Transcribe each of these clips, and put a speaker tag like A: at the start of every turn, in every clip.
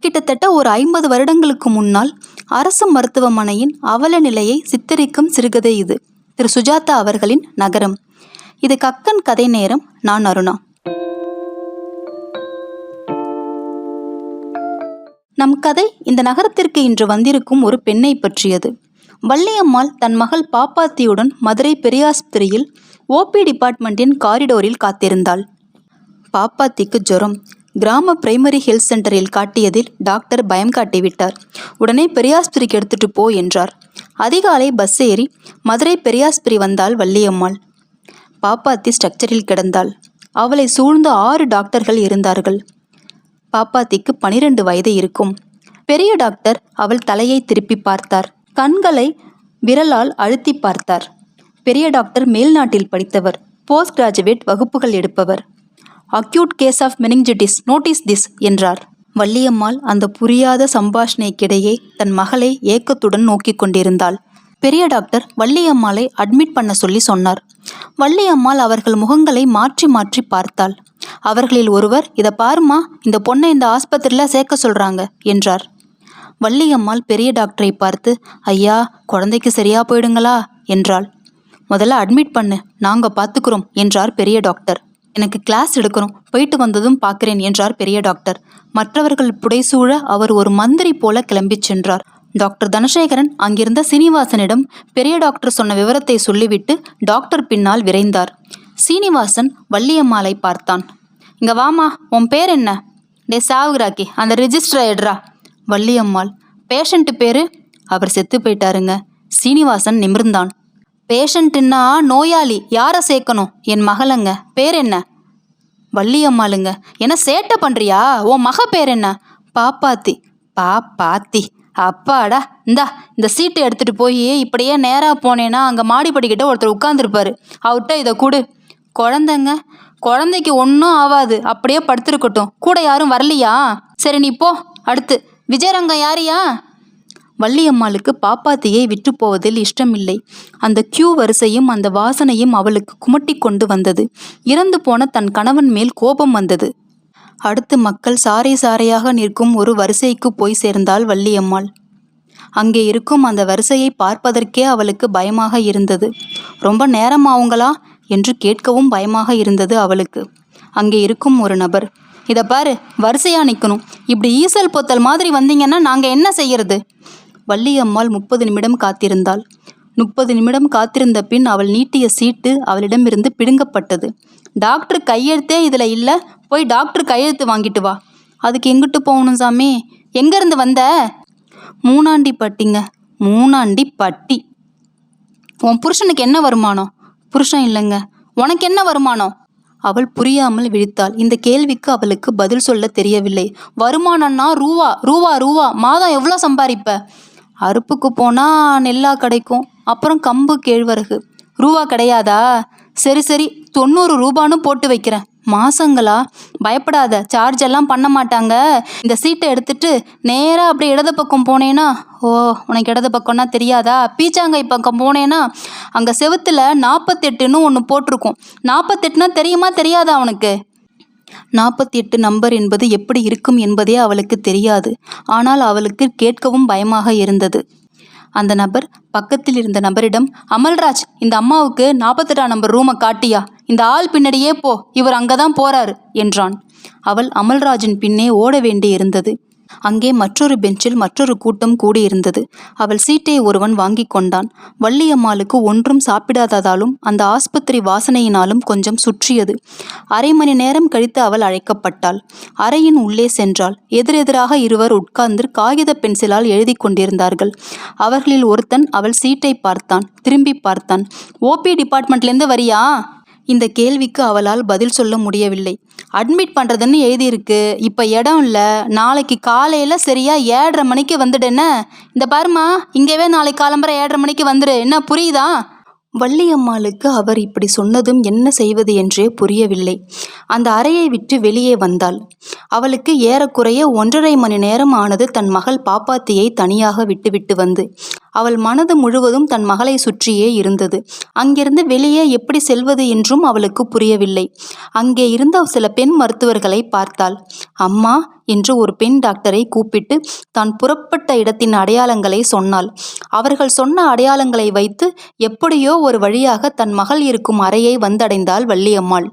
A: கிட்டத்தட்ட ஒரு 50 வருடங்களுக்கு முன்னால் அரசு மருத்துவமனையின் அவல நிலையை சித்தரிக்கும் சிறுகதை இது. திரு சுஜாதா அவர்களின் நகரம். இது கக்கன் கதை நேரம். நான் அருணா. நம் கதை இந்த நகரத்திற்கு இன்று வந்திருக்கும் ஒரு பெண்ணை பற்றியது. வள்ளியம்மாள் தன் மகள் பாப்பாத்தியுடன் மதுரை பெரியாஸ்பத்திரியில் ஓபி டிபார்ட்மெண்ட்டின் காரிடோரில் காத்திருந்தாள். பாப்பாத்திக்கு ஜுரம். கிராம பிரைமரி ஹெல்த் சென்டரில் காட்டியதில் டாக்டர் பயம் காட்டிவிட்டார். உடனே பெரியாஸ்பத்திரிக்கு எடுத்துட்டு போ என்றார். அதிகாலை பஸ் ஏறி மதுரை பெரியாஸ்பத்திரி வந்தாள் வள்ளியம்மாள். பாப்பாத்தி ஸ்ட்ரக்சரில் கிடந்தாள். அவளை சூழ்ந்து 6 டாக்டர்கள் இருந்தார்கள். பாப்பாத்திக்கு 12 வயது இருக்கும். பெரிய டாக்டர் அவள் தலையை திருப்பி பார்த்தார். கண்களை விரலால் அழுத்தி பார்த்தார். பெரிய டாக்டர் மேல்நாட்டில் படித்தவர். போஸ்ட் கிராஜுவேட் வகுப்புகள் எடுப்பவர். Acute case of meningitis, notice this என்றார். வள்ளியம்மாள் அந்த புரியாத சம்பாஷணைக்கிடையே தன் மகளை ஏக்கத்துடன் நோக்கி கொண்டிருந்தாள். பெரிய டாக்டர் வள்ளியம்மாளை அட்மிட் பண்ண சொல்லி சொன்னார். வள்ளியம்மாள் அவர்கள் முகங்களை மாற்றி மாற்றி பார்த்தாள். அவர்களில் ஒருவர், இதை பாருமா, இந்த பொண்ணை இந்த ஆஸ்பத்திரியில் சேர்க்க சொல்றாங்க என்றார். வள்ளியம்மாள் பெரிய டாக்டரை பார்த்து, ஐயா, குழந்தைக்கு சரியா போயிடுங்களா என்றாள். முதல்ல அட்மிட் பண்ணு, நாங்க பார்த்துக்கிறோம் என்றார் பெரிய டாக்டர். எனக்கு கிளாஸ் எடுக்கணும், போயிட்டு வந்ததும் பார்க்கிறேன் என்றார் பெரிய டாக்டர். மற்றவர்கள் புடைசூழ அவர் ஒரு மந்திரி போல கிளம்பி சென்றார். டாக்டர் தனசேகரன் அங்கிருந்த சீனிவாசனிடம் பெரிய டாக்டர் சொன்ன விவரத்தை சொல்லிவிட்டு டாக்டர் பின்னால் விரைந்தார். சீனிவாசன் வள்ளியம்மாளை பார்த்தான். இங்க வாமா, உன் பேர் என்ன? டே சாவுகிராக்கி, அந்த ரிஜிஸ்டரை எடுறா. வள்ளியம்மாள், பேஷண்ட்டு பேரு? அவர் செத்து போயிட்டாருங்க. சீனிவாசன் நிமிர்ந்தான். பேஷண்ட்டுன்னா நோயாளி, யாரை சேர்க்கணும்? என் மகளங்க. பேர் என்ன? வள்ளியம்மாளுங்க. என்ன சேட்டை பண்றியா? உன் மக பேர் என்ன? பாப்பாத்தி. பாப்பாத்தி, அப்பாடா. இந்த சீட்டை எடுத்துட்டு போய் இப்படியே நேராக போனேன்னா அங்கே மாடிப்படிக்கிட்ட ஒருத்தர் உட்காந்துருப்பாரு, அவர்கிட்ட இதை கொடு. குழந்தைங்க, குழந்தைக்கு ஒன்றும் ஆகாது, அப்படியே படுத்துருக்கட்டும். கூட யாரும் வரலையா? சரி நீ போ. அடுத்து விஜயரங்கம் யாரியா? வள்ளியம்மாளுக்கு பாப்பாத்தியை விற்று போவதில் இஷ்டமில்லை. அந்த கியூ வரிசையும் அந்த வாசனையும் அவளுக்கு குமட்டி கொண்டு வந்தது. இறந்து போன தன் கணவன் மேல் கோபம் வந்தது. அடுத்து மக்கள் சாறை சாறையாக நிற்கும் ஒரு வரிசைக்கு போய் சேர்ந்தாள் வள்ளியம்மாள். அங்கே இருக்கும் அந்த வரிசையை பார்ப்பதற்கே அவளுக்கு பயமாக இருந்தது. ரொம்ப நேரமாவுங்களா என்று கேட்கவும் பயமாக இருந்தது அவளுக்கு. அங்கே இருக்கும் ஒரு நபர், இதை பாரு, வரிசையா நிற்கணும், இப்படி ஈசல் பொத்தல் மாதிரி வந்தீங்கன்னா நாங்கள் என்ன செய்யறது? வள்ளியம்மாள் 30 நிமிடம் காத்திருந்தாள். 30 நிமிடம் காத்திருந்த பின் அவள் நீட்டிய சீட்டு அவளிடமிருந்து பிடுங்கப்பட்டது. டாக்டர் கையெழுத்தே இதில் இல்லை, போய் டாக்டர் கையெழுத்து வாங்கிட்டு வா. அதுக்கு எங்கிட்டு போகணும் சாமி? எங்கேருந்து வந்த? மூணாண்டிப்பட்டிங்க. மூணாண்டிப்பட்டி. உன் புருஷனுக்கு என்ன வருமானம்? புருஷன் இல்லைங்க. உனக்கு என்ன வருமானம்? அவள் புரியாமல் விழித்தாள். இந்த கேள்விக்கு அவளுக்கு பதில் சொல்ல தெரியவில்லை. வருமானம்னா ரூவா ரூவா ரூவா. மாதம் எவ்வளோ சம்பாதிப்ப? அறுப்புக்கு போனால் நெல்லா கிடைக்கும், அப்புறம் கம்பு கேழ்வரகு. ரூவா கிடையாதா? சரி சரி, 90 ரூபான்னு போட்டு வைக்கிறேன். மாசங்களா? பயப்படாத, சார்ஜ் எல்லாம் பண்ண மாட்டாங்க. இந்த சீட்டை எடுத்துட்டு நேராக அப்படியே இடது பக்கம் போனேன்னா, ஓ உனக்கு இடது பக்கம்னா தெரியாதா, பீச்சாங்கை பக்கம் போனேன்னா அங்கே செவுத்துல 48ன்னு ஒன்று போட்டிருக்கும். 48னா தெரியுமா தெரியாதா உனக்கு? 48 நம்பர் என்பது எப்படி இருக்கும் என்பதே அவளுக்கு தெரியாது. ஆனால் அவளுக்கு கேட்கவும் பயமாக இருந்தது. அந்த நபர் பக்கத்தில் இருந்த நபரிடம், அமல்ராஜ், இந்த அம்மாவுக்கு 48ஆம் நம்பர் ரூமை காட்டியா? இந்த ஆள் பின்னாடியே போ, இவர் அங்கதான் போறாரு என்றான். அவள் அமல்ராஜின் பின்னே ஓட வேண்டி இருந்தது. அங்கே மற்றொரு பெஞ்சில் மற்றொரு கூட்டம் கூடியிருந்தது. அவள் சீட்டை ஒருவன் வாங்கி கொண்டான். வள்ளியம்மாளுக்கு ஒன்றும் சாப்பிடாததாலும் அந்த ஆஸ்பத்திரி வாசனையினாலும் கொஞ்சம் சுற்றியது. 1/2 மணி நேரம் கழித்து அவள் அழைக்கப்பட்டாள். அறையின் உள்ளே சென்றாள். எதிரெதிராக இருவர் உட்கார்ந்து காகித பென்சிலால் எழுதி கொண்டிருந்தார்கள். அவர்களில் ஒருத்தன் அவள் சீட்டை பார்த்தான், திரும்பி பார்த்தான். ஓபி டிபார்ட்மெண்ட்லேருந்து வரியா? இந்த கேள்விக்கு அவளால் பதில் சொல்ல முடியவில்லை. அட்மிட் பண்ணுறதுன்னு எழுதியிருக்கு, இப்போ இடம் இல்லை, நாளைக்கு காலையில் சரியா 7:30 மணிக்கு வந்துடுன்னு. இந்த பாருமா, இங்கேவே நாளைக்கு காலம்பரை 7:30 மணிக்கு வந்துடு, என்ன புரியுதா? வள்ளியம்மாளுக்கு அவர் இப்படி சொன்னதும் என்ன செய்வது என்றே புரியவில்லை. அந்த அறையை விட்டு வெளியே வந்தாள். அவளுக்கு ஏறக்குறைய 1.5 மணி நேரம் ஆனது தன் மகள் பாப்பாத்தியை தனியாக விட்டுவிட்டு வந்து. அவள் மனது முழுவதும் தன் மகளை சுற்றியே இருந்தது. அங்கிருந்து வெளியே எப்படி செல்வது என்றும் அவளுக்கு புரியவில்லை. அங்கே இருந்த சில பெண் மருத்துவர்களை பார்த்தாள். அம்மா, என்று ஒரு பெண் டாக்டரை கூப்பிட்டு தான் புறப்பட்ட இடத்தின் அடையாளங்களை சொன்னாள். அவர்கள் சொன்ன அடையாளங்களை வைத்து எப்படியோ ஒரு வழியாக தன் மகள் இருக்கும் அறையை வந்தடைந்தாள் வள்ளியம்மாள்.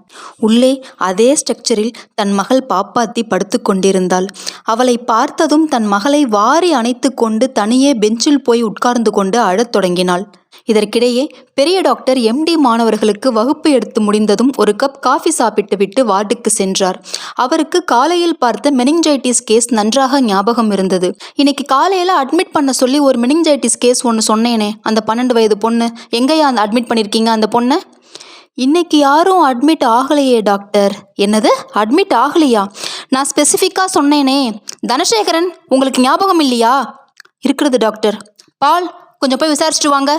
A: உள்ளே அதே ஸ்ட்ரக்சரில் தன் மகள் பாப்பாத்தி படுத்து கொண்டிருந்தாள். அவளை பார்த்ததும் தன் மகளை வாரி அணைத்து கொண்டு தனியே பெஞ்சில் போய் உட்கார்ந்து கொண்டு அழத் தொடங்கினாள். இதற்கிடையே பெரிய டாக்டர் MD மாணவர்களுக்கு வகுப்பு எடுத்து முடிந்ததும் ஒரு கப் காஃபி சாப்பிட்டு விட்டு வார்டுக்கு சென்றார். அவருக்கு காலையில் பார்த்த மெனிஞ்சைட்டிஸ் கேஸ் நன்றாக ஞாபகம் இருந்தது. இன்னைக்கு காலையில் அட்மிட் பண்ண சொல்லி ஒரு மெனிஞ்சைட்டிஸ் கேஸ் ஒன்று சொன்னேனே, அந்த 12 வயது பொண்ணு எங்கேயா அட்மிட் பண்ணியிருக்கீங்க அந்த பொண்ணை? இன்னைக்கு யாரும் அட்மிட் ஆகலையே டாக்டர். என்னது, அட்மிட் ஆகலையா? நான் ஸ்பெசிஃபிக்காக சொன்னேனே. தனசேகரன் உங்களுக்கு ஞாபகம் இல்லையா? இருக்கிறது டாக்டர். பால், கொஞ்சம் போய் விசாரிச்சுட்டு வாங்க.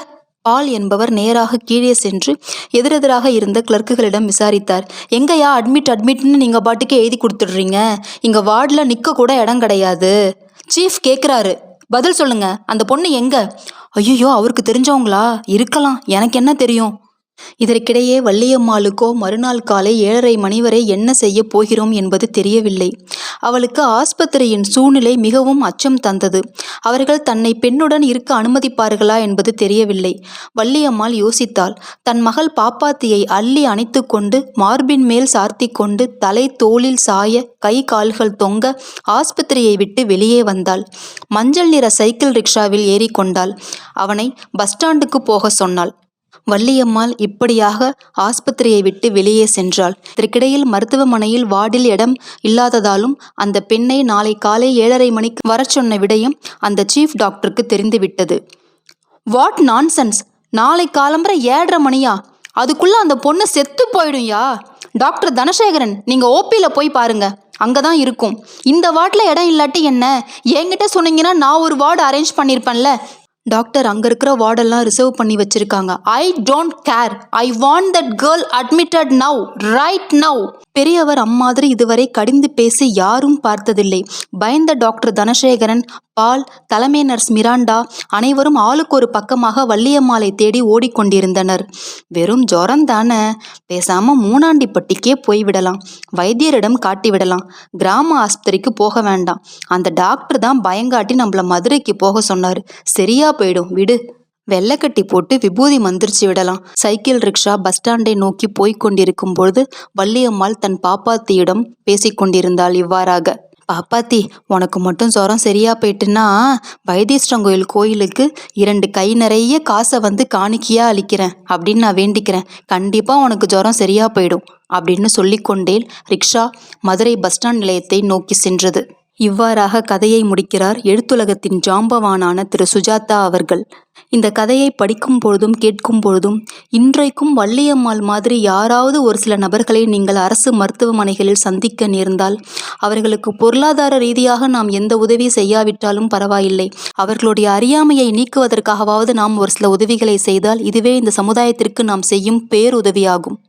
A: பால் என்பவர் நேராக கீழே சென்று எதிரெதிராக இருந்த கிளர்க்குகளிடம் விசாரித்தார். எங்கயா அட்மிட்னு நீங்கள் பாட்டுக்கு எழுதி கொடுத்துடுறீங்க, இங்கே வார்டில் நிற்க கூட இடம் கிடையாது. சீஃப் கேட்குறாரு, பதில் சொல்லுங்க, அந்த பொண்ணு எங்க? ஐயோ, அவருக்கு தெரிஞ்சவங்களா இருக்கலாம், எனக்கு என்ன தெரியும். இதற்கிடையே வள்ளியம்மாளுக்கோ மறுநாள் காலை 7:30 மணி வரை என்ன செய்ய போகிறோம் என்பது தெரியவில்லை. அவளுக்கு ஆஸ்பத்திரியின் சூழ்நிலை மிகவும் அச்சம் தந்தது. அவர்கள் தன்னை பெண்ணுடன் இருக்க அனுமதிப்பார்களா என்பது தெரியவில்லை. வள்ளியம்மாள் யோசித்தாள். தன் மகள் பாப்பாத்தியை அள்ளி அணைத்து கொண்டு மார்பின் மேல் சார்த்தி கொண்டு தலை தோளில் சாய கை கால்கள் தொங்க ஆஸ்பத்திரியை விட்டு வெளியே வந்தாள். மஞ்சள் நிற சைக்கிள் ரிக்ஷாவில் ஏறிக்கொண்டாள். அவனை பஸ் ஸ்டாண்டுக்கு போக சொன்னாள். வள்ளியம்மாள் இப்படியாக ஆஸ்பத்திரியை விட்டு வெளியே சென்றாள். இதற்கிடையில் மருத்துவமனையில் வார்டில் இடம் இல்லாததாலும் அந்த பெண்ணை நாளை காலை 7:30 மணிக்கு வரச் சொன்ன விடயம் அந்த சீஃப் டாக்டருக்கு தெரிந்துவிட்டது. What nonsense! நாளை காலம்பரை 7:30 மணியா? அதுக்குள்ள அந்த பொண்ணு செத்து போயிடும்யா. டாக்டர் தனசேகரன், நீங்க ஓபியில் போய் பாருங்க, அங்கதான் இருக்கும். இந்த வார்டில் இடம் இல்லாட்டி என்ன, என்கிட்ட சொன்னீங்கன்னா நான் ஒரு வார்டு அரேஞ்ச் பண்ணியிருப்பேன்ல. டாக்டர், அங்கே இருக்கிற வார்டெல்லாம் ரிசர்வ் பண்ணி வச்சிருக்காங்க. I don't care. I want that girl admitted now, right now. பெரியவர் அம்மாதிரி இதுவரை கடிந்து பேசி யாரும் பார்த்ததில்லை. பயந்த டாக்டர் தனசேகரன், பால், தலைமை நர்ஸ் மிராண்டா அனைவரும் ஆளுக்கு ஒரு பக்கமாக வள்ளியம்மாளை தேடி ஓடிக்கொண்டிருந்தனர். வெறும் ஜுரம் தானே, பேசாம மூணாண்டிப்பட்டிக்கே போய்விடலாம், வைத்தியரிடம் காட்டிவிடலாம், கிராம ஆஸ்பத்திரிக்கு போக வேண்டாம். அந்த டாக்டர் தான் பயங்காட்டி நம்மள மதுரைக்கு போக சொன்னார். சரியா போயிடும் விடு. வெள்ளைக்கட்டி போட்டு விபூதி மந்திரிச்சு விடலாம். சைக்கிள் ரிக்ஷா பஸ் ஸ்டாண்டை நோக்கி போய்கொண்டிருக்கும் பொழுது வள்ளியம்மாள் தன் பாப்பாத்தியிடம் பேசிக்கொண்டிருந்தாள் இவ்வாறாக. பாப்பாத்தி, உனக்கு மட்டும் ஜுரம் சரியா போயிட்டுன்னா வைத்தீஸ்வரன் கோயிலுக்கு 2 கை நிறைய காசை வந்து காணிக்கையா அளிக்கிறேன் அப்படின்னு நான் வேண்டிக்கிறேன். கண்டிப்பா உனக்கு ஜுரம் சரியா போயிடும் அப்படின்னு சொல்லிக்கொண்டே ரிக்ஷா மதுரை பஸ் ஸ்டாண்ட் நிலையத்தை நோக்கி சென்றது. இவ்வாறாக கதையை முடிக்கிறார் எழுத்துலகத்தின் ஜாம்பவானான திரு சுஜாதா அவர்கள். இந்த கதையை படிக்கும் பொழுதும் கேட்கும் பொழுதும் இன்றைக்கும் வள்ளியம்மாள் மாதிரி யாராவது ஒரு சில நபர்களை நீங்கள் அரசு மருத்துவமனைகளில் சந்திக்க நேர்ந்தால் அவர்களுக்கு பொருளாதார ரீதியாக நாம் எந்த உதவி செய்யாவிட்டாலும் பரவாயில்லை, அவர்களுடைய அறியாமையை நீக்குவதற்காகவாவது நாம் ஒரு சில உதவிகளை செய்தால் இதுவே இந்த சமுதாயத்திற்கு நாம் செய்யும் பேருதவியாகும்.